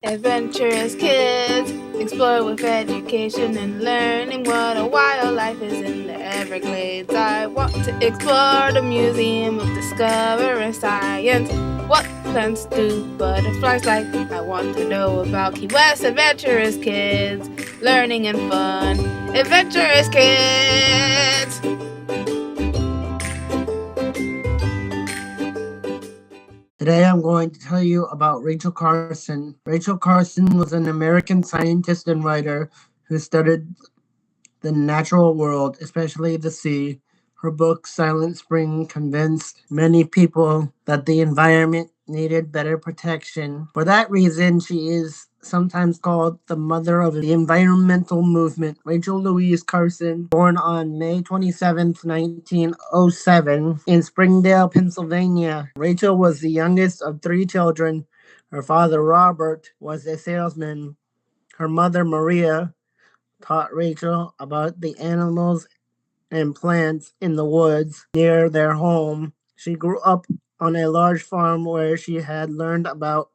Adventurous kids explore with education and learning what a wildlife is in the Everglades. I want to explore the Museum of Discovering Science. What plants do butterflies like? I want to know about Key West. Adventurous kids, learning and fun. Adventurous kids! Today I'm going to tell you about Rachel Carson. Rachel Carson was an American scientist and writer who studied the natural world, especially the sea. Her book, Silent Spring, convinced many people that the environment needed better protection. For that reason, she is sometimes called the mother of the environmental movement. Rachel Louise Carson, born on May 27th, 1907, in Springdale, Pennsylvania. Rachel was the youngest of three children. Her father, Robert, was a salesman. Her mother, Maria, taught Rachel about the animals and plants in the woods near their home. She grew up on a large farm where she had learned about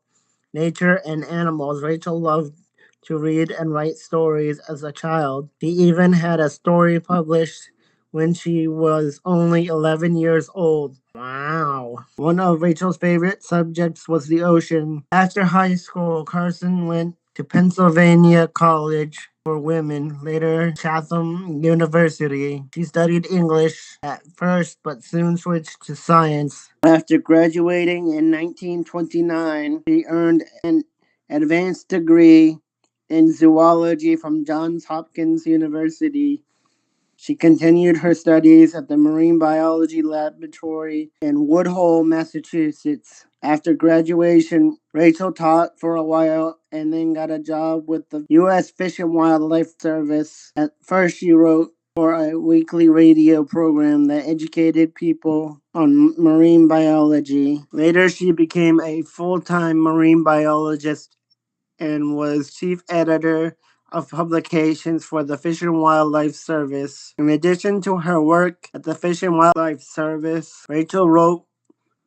nature and animals. Rachel loved to read and write stories as a child. She even had a story published when she was only 11 years old. Wow. One of Rachel's favorite subjects was the ocean. After high school, Carson went to Pennsylvania College for Women, later Chatham University. She studied English at first, but soon switched to science. After graduating in 1929, she earned an advanced degree in zoology from Johns Hopkins University. She continued her studies at the Marine Biology Laboratory in Woodhull, Massachusetts. After graduation, Rachel taught for a while and then got a job with the U.S. Fish and Wildlife Service. At first, she wrote for a weekly radio program that educated people on marine biology. Later, she became a full time marine biologist and was chief editor of publications for the Fish and Wildlife Service. In addition to her work at the Fish and Wildlife Service, Rachel wrote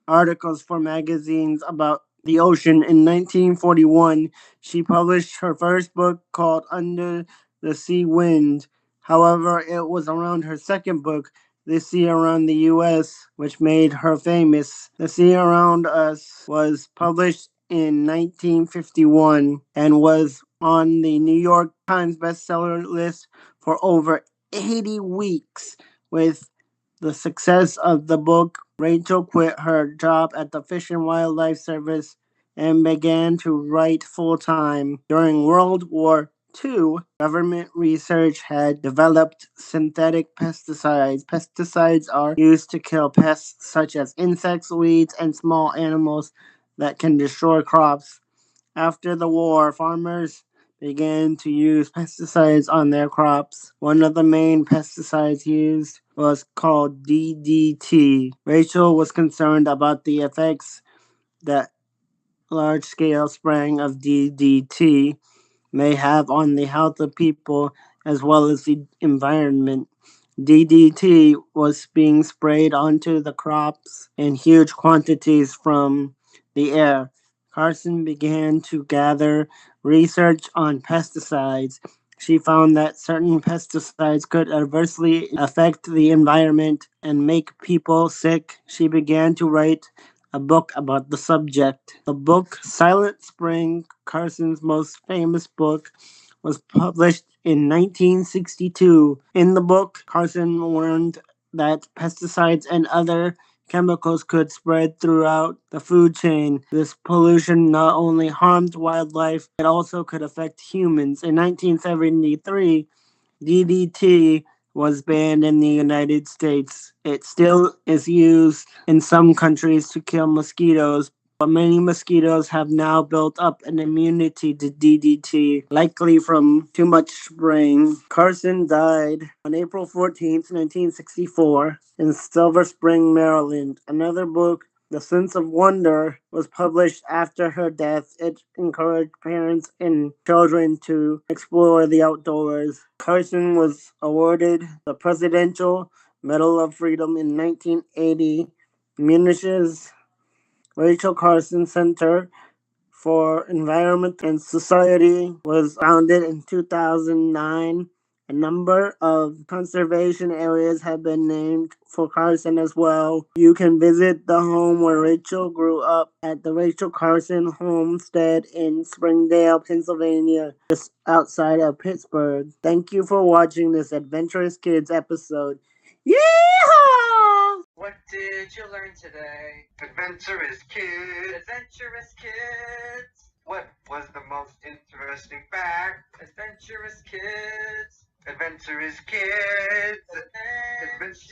articles for magazines about the ocean. In 1941, she published her first book called Under the Sea Wind. However, it was around her second book, The Sea Around the U.S., which made her famous. The Sea Around Us was published in 1951 and was on the New York Times bestseller list for over 80 weeks. With the success of the book, Rachel quit her job at the Fish and Wildlife Service and began to write full time. During World War II, government research had developed synthetic pesticides. Pesticides are used to kill pests such as insects, weeds, and small animals that can destroy crops. After the war, farmers began to use pesticides on their crops. One of the main pesticides used was called DDT. Rachel was concerned about the effects that large scale spraying of DDT may have on the health of people as well as the environment. DDT was being sprayed onto the crops in huge quantities from the air. Carson began to gather research on pesticides. She found that certain pesticides could adversely affect the environment and make people sick. She began to write a book about the subject. The book, Silent Spring, Carson's most famous book, was published in 1962. In the book, Carson warned that pesticides and other chemicals could spread throughout the food chain. This pollution not only harmed wildlife, it also could affect humans. In 1973, DDT was banned in the United States. It still is used in some countries to kill mosquitoes, but many mosquitoes have now built up an immunity to DDT, likely from too much spraying. Carson died on April 14th, 1964, in Silver Spring, Maryland. Another book, The Sense of Wonder, was published after her death. It encouraged parents and children to explore the outdoors. Carson was awarded the Presidential Medal of Freedom in 1980. Munich's Rachel Carson Center for Environment and Society was founded in 2009. A number of conservation areas have been named for Carson as well. You can visit the home where Rachel grew up at the Rachel Carson Homestead in Springdale, Pennsylvania, just outside of Pittsburgh. Thank you for watching this Adventurous Kids episode. Yeehaw! What did you learn today? Adventurous kids. Adventurous kids. What was the most interesting fact? Adventurous kids. Adventurous kids. Adventurous